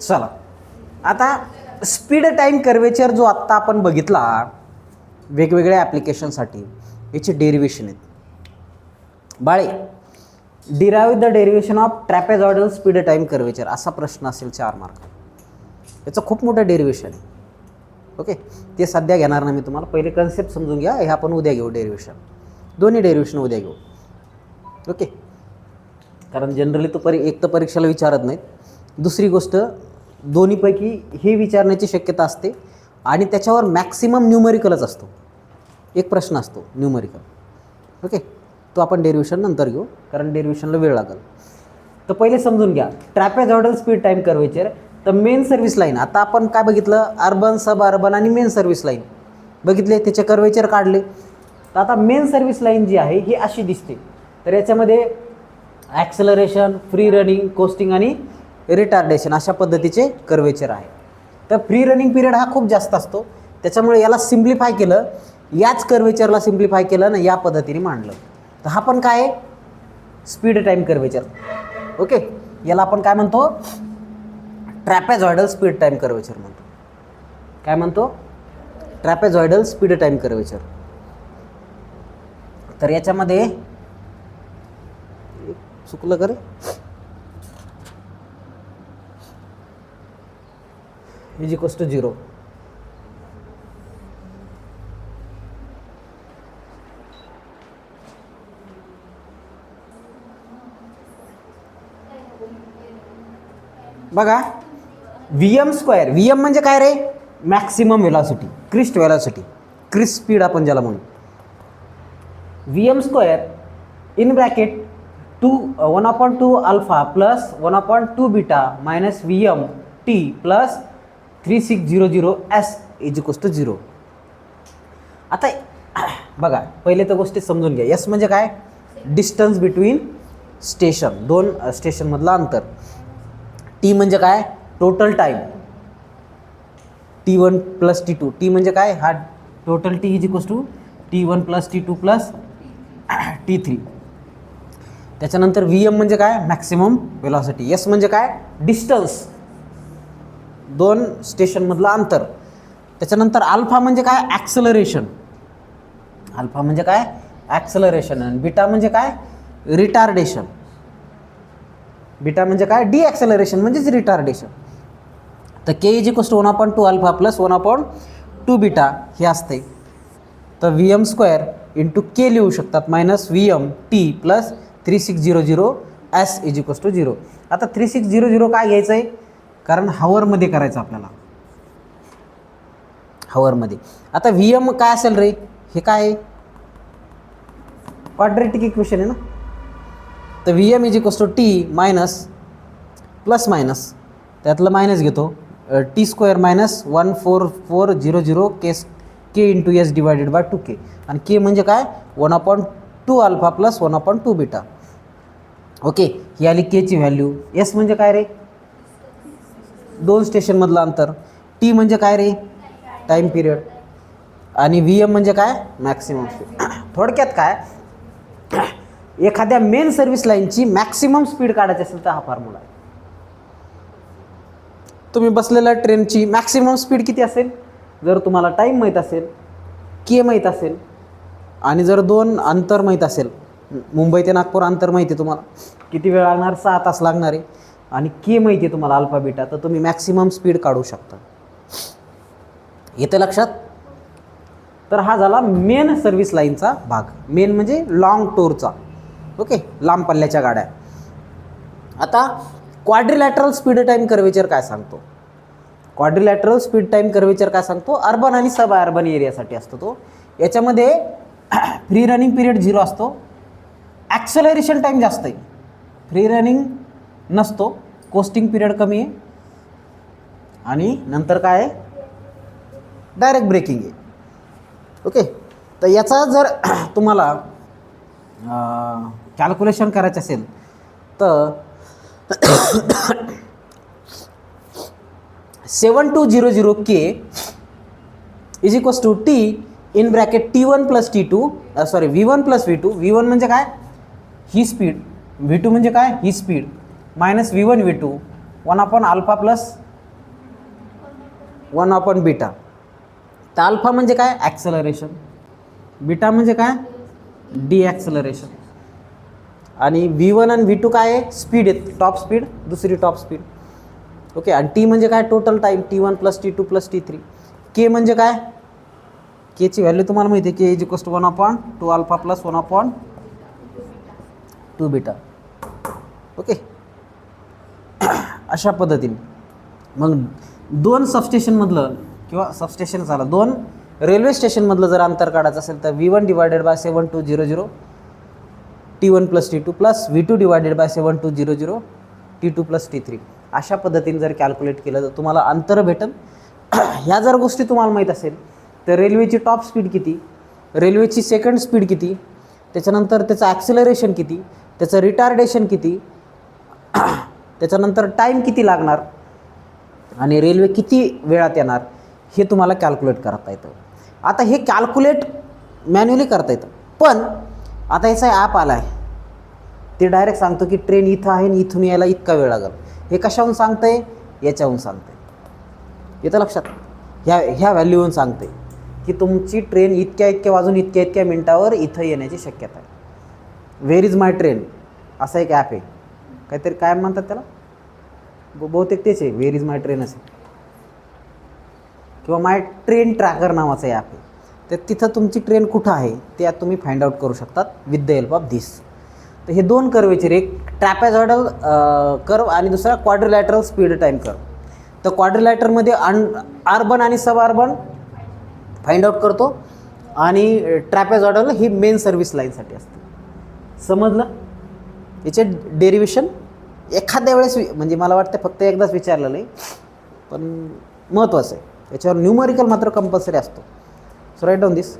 चला आता speed time curvature जो आत्ता आपण बघितला वेगवेगळ्या ॲप्लिकेशनसाठी, याची डेरिव्हेशन आहेत बाळे. Derive the derivation of trapezoidal speed time curvature असा प्रश्न असेल 4 मार्क. याचं खूप मोठं डेरिव्हेशन आहे. ओके, ते सध्या घेणार नाही मी तुम्हाला. पहिले कन्सेप्ट समजून घ्या. हे आपण उद्या घेऊ डेरिव्हेशन, दोन्ही डेरिव्हेशन उद्या घेऊ. ओके, कारण जनरली तो एक तर परीक्षेला विचारत नाहीत, दुसरी गोष्ट दोन्हीपैकी हे विचारण्याची शक्यता असते आणि त्याच्यावर मॅक्सिमम न्यूमरिकलच असतो. एक प्रश्न असतो न्यूमरिकल. ओके, तो आपण डेरिव्हेशन नंतर घेऊ कारण डेरिव्हेशनला वेळ लागेल. तर पहिले समजून घ्या ट्रॅपेझॉइडल स्पीड टाईम कर्वेचर. तर मेन सर्व्हिस लाईन आता आपण काय बघितलं, अर्बन, सब अर्बन आणि मेन सर्व्हिस लाईन बघितले, त्याचे कर्वेचर काढले. तर आता मेन सर्व्हिस लाईन जी आहे ही अशी दिसते. तर याच्यामध्ये ॲक्सेलरेशन, फ्री रनिंग, कोस्टिंग आणि रिटार्डेशन अशा पद्धतीचे कर्वेचर आहे. तर फ्री रनिंग पिरियड हा खूप जास्त असतो, त्याच्यामुळे याला सिम्प्लिफाय केलं, याच कर्वेचरला सिम्प्लिफाय केलं ना या पद्धतीने मांडलं. तर हा पण काय आहे, स्पीड टाईम कर्वेचर. ओके, याला आपण काय म्हणतो, ट्रॅपेझॉइडल स्पीड टाईम कर्वेचर म्हणतो. काय म्हणतो, ट्रॅपेझॉइडल स्पीड टाईम कर्वेचर. तर याच्यामध्ये चुकलं करे, इज इक्वल्स टू 0. बघा VM². VM म्हणजे काय रे, maximum velocity, crest velocity, crest speed आपण ज्याला म्हणू. VM² in bracket 1/2 alpha plus 1/2 beta minus VM T plus 3600 S is equals to 0. आता बघा पहिले तर गोष्टी समजून घ्या. S म्हणजे काय, डिस्टन्स बिटवीन स्टेशन, दोन स्टेशनमधलं अंतर. T म्हणजे काय, total time, T1 plus T2. T म्हणजे काय, हा total T is equals to T1 plus T2 plus T3. त्याच्यानंतर VM म्हणजे काय, मॅक्सिमम वेलॉसिटी. S म्हणजे काय, डिस्टन्स, दोन स्टेशनमधलं अंतर. त्याच्यानंतर अल्फा म्हणजे काय, ॲक्सेलरेशन. अल्फा म्हणजे काय, ॲक्सेलरेशन. आणि बीटा म्हणजे काय, रिटार्डेशन. बीटा म्हणजे काय, डिॲक्सेलरेशन म्हणजेच रिटार्डेशन. तर K is equals to 1/2 alpha plus 1/2 beta हे असते. तर VM² इंटू K लिहू शकतात minus VM T plus 3600 S is equals to 0. आता 3600 काय घ्यायचं आहे, कारण हावरमध्ये करायचं आपल्याला, हावरमध्ये. आता VM काय असेल रे, हे काय आहे, क्वाड्रेटिक इक्वेशन आहे ना. तर VM is equals to T minus plus minus, त्यातलं मायनस घेतो, T² minus 14400 K into S divided by 2K. आणि K म्हणजे काय, 1/2 अल्फा प्लस 1/2 बीटा. ओके, ही आली K ची व्हॅल्यू. S म्हणजे काय रे, दोन स्टेशनमधलं अंतर. T म्हणजे काय रे, टाईम पिरियड. आणि VM म्हणजे काय, मॅक्सिमम स्पीड. थोडक्यात काय, एखाद्या मेन सर्व्हिस लाईनची मॅक्सिमम स्पीड काढायची असेल तर हा फॉर्म्युला आहे. तुम्ही बसलेल्या ट्रेनची मॅक्सिमम स्पीड किती असेल, जर तुम्हाला टाईम माहीत असेल, K माहीत असेल, आणि जर दोन अंतर माहीत असेल, मुंबई ते नागपूर अंतर माहिती आहे तुम्हाला, किती वेळ लागणार, 6 तास लागणार आहे, आणि K माहिती आहे तुम्हाला अल्फा बीटा, तर तुम्ही मॅक्सिमम स्पीड काढू शकता. येते लक्षात. तर हा झाला मेन सर्व्हिस लाईनचा भाग. मेन म्हणजे लॉंग टूरचा. ओके, लांब पल्ल्याच्या गाड्या. आता क्वाड्रिलॅटरल स्पीड टाईम कर्वेचर काय सांगतो, क्वाड्रिलॅटरल स्पीड टाईम कर्वेचर काय सांगतो, अर्बन आणि सब अर्बन एरियासाठी असतो तो. याच्यामध्ये फ्री रनिंग पिरियड 0 असतो, ॲक्सेलरेशन टाईम जास्त आहे, फ्री रनिंग नसतो, कोस्टिंग पिरियड कमी आहे, आणि नंतर काय आहे, डायरेक्ट ब्रेकिंग आहे. ओके, तर याचा जर तुम्हाला कॅल्क्युलेशन करायचं असेल तर 7200 K is equals to T in bracket T1 plus T2 sorry V1 plus V2. V1 म्हणजे काय, ही स्पीड, V2 म्हणजे काय, ही speed, minus V1 V2 1 upon alpha plus 1 upon beta. तर अल्फा म्हणजे काय? ॲक्सेलरेशन. बीटा म्हणजे काय? डिॲक्सेलरेशन. आणि V1 आणि V2 काय आहे? स्पीड आहे, टॉप स्पीड, दुसरी टॉप स्पीड. ओके. आणि T म्हणजे काय? Total time, T1 plus T2 plus T3. K म्हणजे काय? केची व्हॅल्यू तुम्हाला माहिती आहे, K is equals to 1 upon 2 alpha plus 1 upon 2 beta. Okay. अशा पद्धतीने मग 2 सबस्टेशनमधलं किंवा सबस्टेशन झालं 2 रेल्वे स्टेशनमधलं जर अंतर काढायचं असेल तर V1 divided by 7200 T1 plus T2 plus V2 divided by 7200 T2 plus T3. अशा पद्धतीने जर कॅल्क्युलेट केलं तर तुम्हाला अंतर भेटेल. ह्या जर गोष्टी तुम्हाला माहीत असेल तर रेल्वेची टॉप स्पीड किती, रेल्वेची सेकंड स्पीड किती, त्याच्यानंतर त्याचं ॲक्सिलरेशन किती, त्याचं रिटार्डेशन किती, त्याच्यानंतर टाईम किती लागणार आणि रेल्वे किती वेळात येणार, हे तुम्हाला कॅल्क्युलेट करता येतं. आता हे कॅल्क्युलेट मॅन्युअली करता येतं, पण आता याचा ॲप आला आहे, ते डायरेक्ट सांगतो की ट्रेन इथं आहे आणि इथून यायला इतका वेळ लागेल. हे कशाहून सांगतं आहे? याच्याहून सांगतं आहे. येतं लक्षात? ह्या व्हॅल्यूहून सांगते की तुमची ट्रेन इतक्या वाजून इतक्या मिनटावर इथं येण्याची शक्यता आहे. वेअर इज माय ट्रेन असा एक ॲप आहे, काहीतरी काय म्हणतात त्याला, बहुतेक तेच आहे, वेअर इज माय ट्रेन असेल किंवा माय ट्रेन ट्रॅकर नावाचं ॲप आहे. तर तिथं तुमची ट्रेन कुठं आहे ते तुम्ही फाइंड आउट करू शकतात with the help of this. तर हे 2 कर्वेचर, एक ट्रॅपेझॉइडल कर्व आणि दुसरा क्वाड्रिलॅटरल स्पीड टाईम कर्व. तर क्वाड्रिलॅटरमध्ये अर्बन आणि सब अर्बन फाइंड आउट करतो आणि ट्रॅपेझॉइडल ही मेन सर्व्हिस लाईनसाठी असते. समजलं? याचे डेरिव्हेशन एखाद्या वेळेस म्हणजे मला वाटतं फक्त एकदाच विचारलेलं आहे, पण महत्त्वाचं आहे. याच्यावर न्यूमरिकल मात्र कंपल्सरी असतो. सो राईट डाऊन दिस.